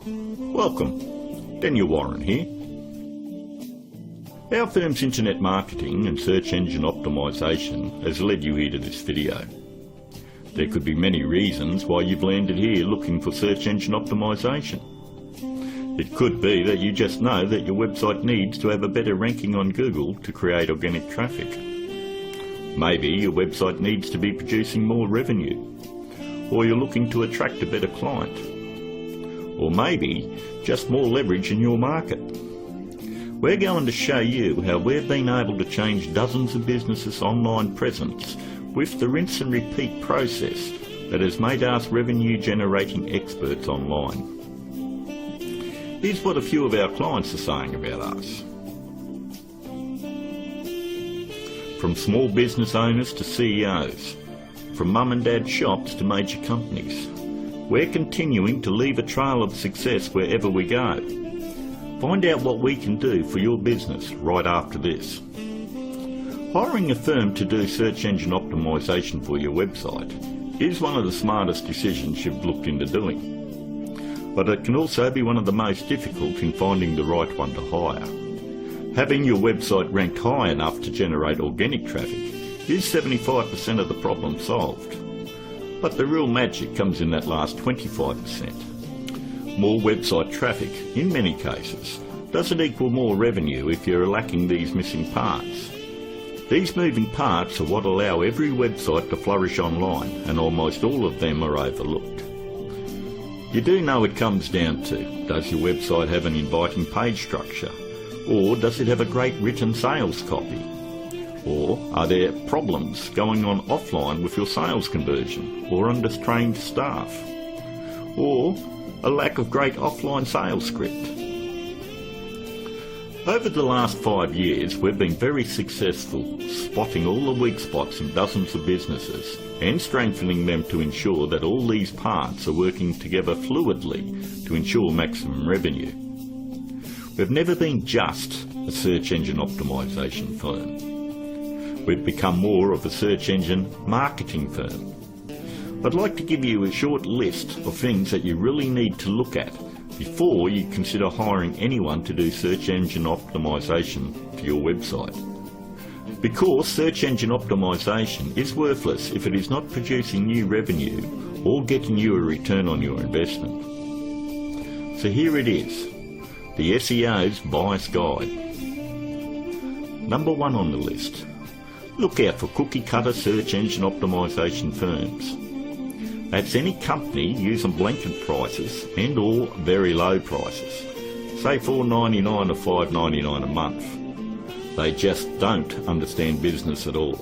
Welcome, Daniel Warren here. Our firm's internet marketing and search engine optimisation has led you here to this video. There could be many reasons why you've landed here looking for search engine optimisation. It could be that you just know that your website needs to have a better ranking on Google to create organic traffic. Maybe your website needs to be producing more revenue, or you're looking to attract a better client. Or maybe just more leverage in your market. We're going to show you how we've been able to change dozens of businesses' online presence with the rinse and repeat process that has made us revenue generating experts online. Here's what a few of our clients are saying about us. From small business owners to CEOs, from mum and dad shops to major companies, we're continuing to leave a trail of success wherever we go. Find out what we can do for your business right after this. Hiring a firm to do search engine optimisation for your website is one of the smartest decisions you've looked into doing. But it can also be one of the most difficult in finding the right one to hire. Having your website ranked high enough to generate organic traffic is 75% of the problem solved. But the real magic comes in that last 25%. More website traffic, in many cases, doesn't equal more revenue if you're lacking these missing parts. These moving parts are what allow every website to flourish online, and almost all of them are overlooked. You do know it comes down to, does your website have an inviting page structure? Or does it have a great written sales copy? Or are there problems going on offline with your sales conversion, or undertrained staff? Or a lack of great offline sales script? Over the last 5 years, we've been very successful spotting all the weak spots in dozens of businesses and strengthening them to ensure that all these parts are working together fluidly to ensure maximum revenue. We've never been just a search engine optimisation firm. We've become more of a search engine marketing firm. I'd like to give you a short list of things that you really need to look at before you consider hiring anyone to do search engine optimisation for your website. Because search engine optimisation is worthless if it is not producing new revenue or getting you a return on your investment. So here it is, the SEO's Bias Guide. Number 1 on the list. Look out for cookie-cutter search engine optimisation firms. That's any company using blanket prices and or very low prices, say $4.99 or $5.99 a month. They just don't understand business at all.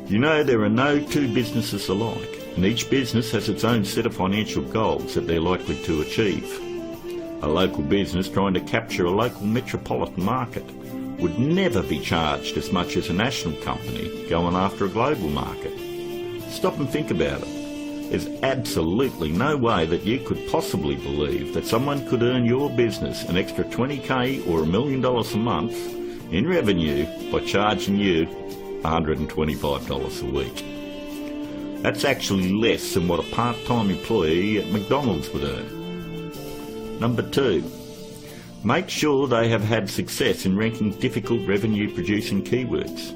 You know, there are no two businesses alike, and each business has its own set of financial goals that they're likely to achieve. A local business trying to capture a local metropolitan market would never be charged as much as a national company going after a global market. Stop and think about it. There's absolutely no way that you could possibly believe that someone could earn your business an extra $20,000 or $1 million a month in revenue by charging you $125 a week. That's actually less than what a part-time employee at McDonald's would earn. Number 2. Make sure they have had success in ranking difficult revenue-producing keywords.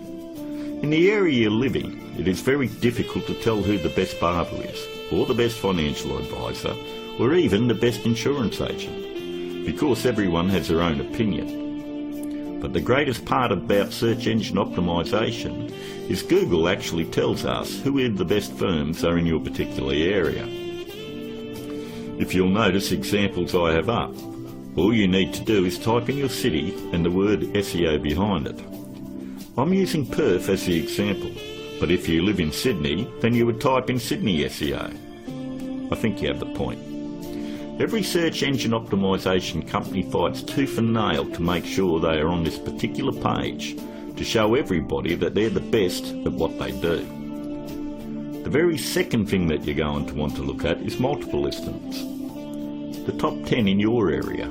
In the area you live in, it is very difficult to tell who the best barber is, or the best financial advisor, or even the best insurance agent, because everyone has their own opinion. But the greatest part about search engine optimisation is Google actually tells us who the best firms are in your particular area. If you'll notice examples I have up, all you need to do is type in your city and the word SEO behind it. I'm using Perth as the example, but if you live in Sydney, then you would type in Sydney SEO. I think you have the point. Every search engine optimisation company fights tooth and nail to make sure they are on this particular page to show everybody that they're the best at what they do. The very second thing that you're going to want to look at is multiple listings. The top 10 in your area.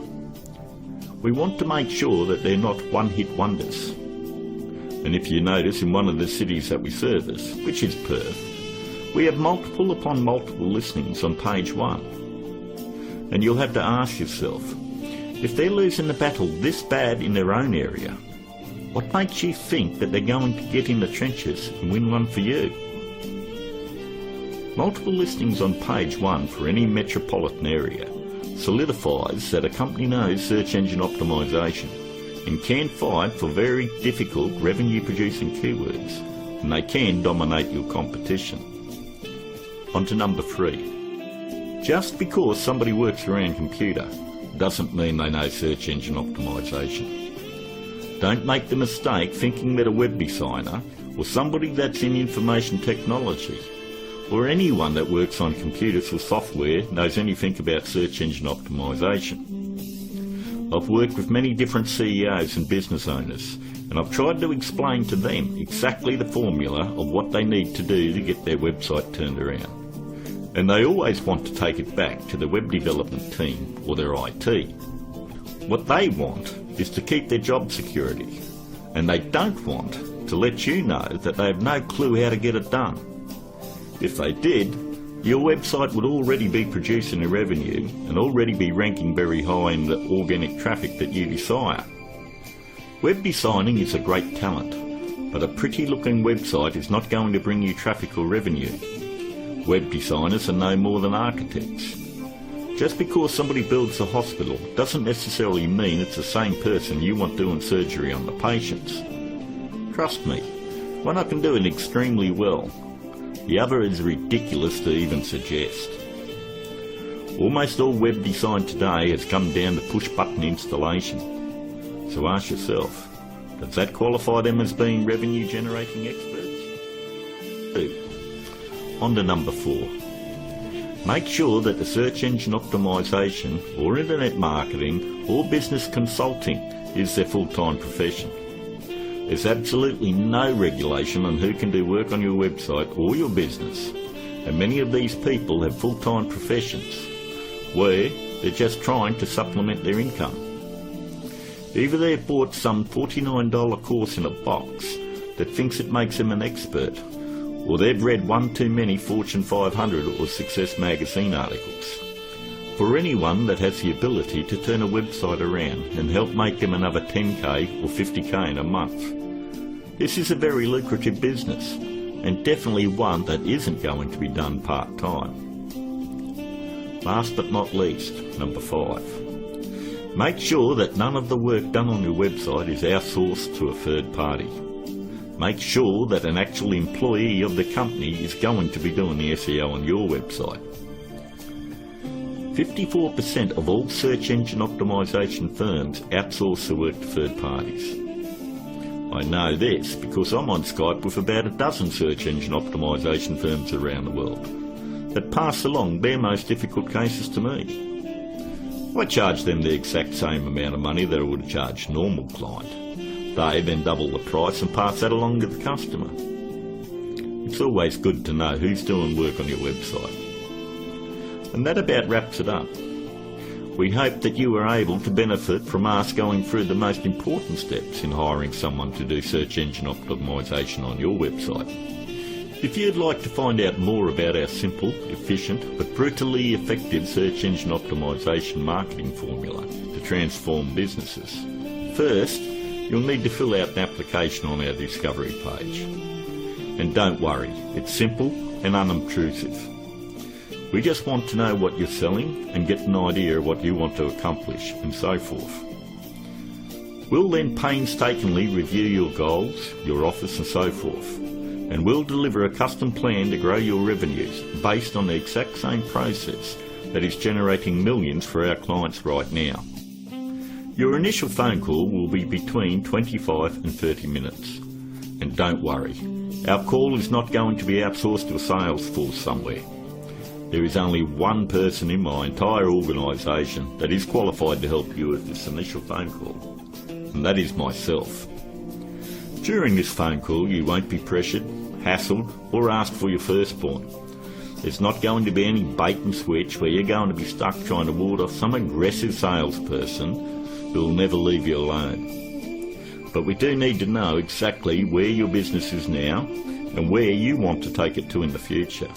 We want to make sure that they're not one-hit wonders. And if you notice, in one of the cities that we service, which is Perth, we have multiple upon multiple listings on page 1. And you'll have to ask yourself, if they're losing the battle this bad in their own area, what makes you think that they're going to get in the trenches and win one for you? Multiple listings on page 1 for any metropolitan area solidifies that a company knows search engine optimization and can fight for very difficult revenue producing keywords, and they can dominate your competition. On to number 3. Just because somebody works around computer doesn't mean they know search engine optimization. Don't make the mistake thinking that a web designer or somebody that's in information technology or anyone that works on computers or software knows anything about search engine optimization. I've worked with many different CEOs and business owners, and I've tried to explain to them exactly the formula of what they need to do to get their website turned around. And they always want to take it back to the web development team or their IT. What they want is to keep their job security, and they don't want to let you know that they have no clue how to get it done. If they did, your website would already be producing a revenue and already be ranking very high in the organic traffic that you desire. Web designing is a great talent, but a pretty looking website is not going to bring you traffic or revenue. Web designers are no more than architects. Just because somebody builds a hospital doesn't necessarily mean it's the same person you want doing surgery on the patients. Trust me, one I can do it extremely well. The other is ridiculous to even suggest. Almost all web design today has come down to push-button installation. So ask yourself, does that qualify them as being revenue-generating experts? 2. On to number 4. Make sure that the search engine optimization or internet marketing or business consulting is their full-time profession. There's absolutely no regulation on who can do work on your website or your business, and many of these people have full-time professions where they're just trying to supplement their income. Either they've bought some $49 course in a box that thinks it makes them an expert, or they've read one too many Fortune 500 or Success magazine articles. For anyone that has the ability to turn a website around and help make them another 10k or 50k in a month, this is a very lucrative business, and definitely one that isn't going to be done part-time. Last but not least, number 5. Make sure that none of the work done on your website is outsourced to a third party. Make sure that an actual employee of the company is going to be doing the SEO on your website. 54% of all search engine optimization firms outsource the work to third parties. I know this because I'm on Skype with about a dozen search engine optimization firms around the world that pass along their most difficult cases to me. I charge them the exact same amount of money that I would charge a normal client. They then double the price and pass that along to the customer. It's always good to know who's doing work on your website. And that about wraps it up. We hope that you were able to benefit from us going through the most important steps in hiring someone to do search engine optimization on your website. If you'd like to find out more about our simple, efficient but brutally effective search engine optimization marketing formula to transform businesses, first you'll need to fill out an application on our discovery page. And don't worry, it's simple and unobtrusive. We just want to know what you're selling and get an idea of what you want to accomplish and so forth. We'll then painstakingly review your goals, your offers and so forth, and we'll deliver a custom plan to grow your revenues based on the exact same process that is generating millions for our clients right now. Your initial phone call will be between 25 and 30 minutes. And don't worry, our call is not going to be outsourced to a sales force somewhere. There is only one person in my entire organisation that is qualified to help you with this initial phone call, and that is myself. During this phone call you won't be pressured, hassled or asked for your firstborn. There's not going to be any bait and switch where you're going to be stuck trying to ward off some aggressive salesperson who will never leave you alone. But we do need to know exactly where your business is now and where you want to take it to in the future.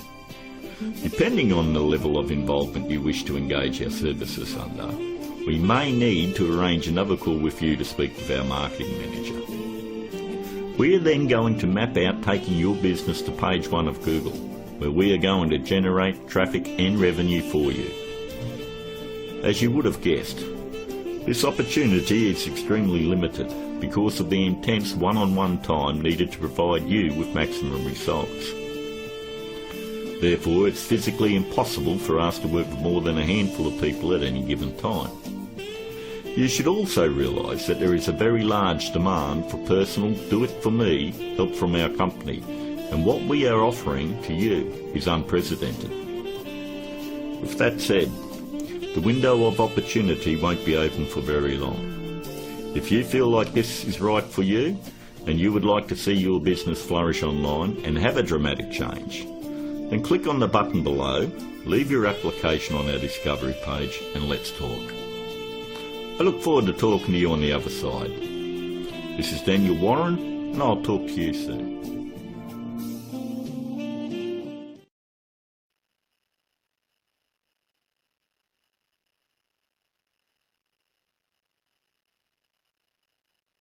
Depending on the level of involvement you wish to engage our services under, we may need to arrange another call with you to speak with our marketing manager. We are then going to map out taking your business to page 1 of Google, where we are going to generate traffic and revenue for you. As you would have guessed, this opportunity is extremely limited because of the intense one-on-one time needed to provide you with maximum results. Therefore, it's physically impossible for us to work with more than a handful of people at any given time. You should also realise that there is a very large demand for personal do-it-for-me help from our company, and what we are offering to you is unprecedented. With that said, the window of opportunity won't be open for very long. If you feel like this is right for you, and you would like to see your business flourish online and have a dramatic change, then click on the button below, leave your application on our discovery page, and let's talk. I look forward to talking to you on the other side. This is Daniel Warren, and I'll talk to you soon.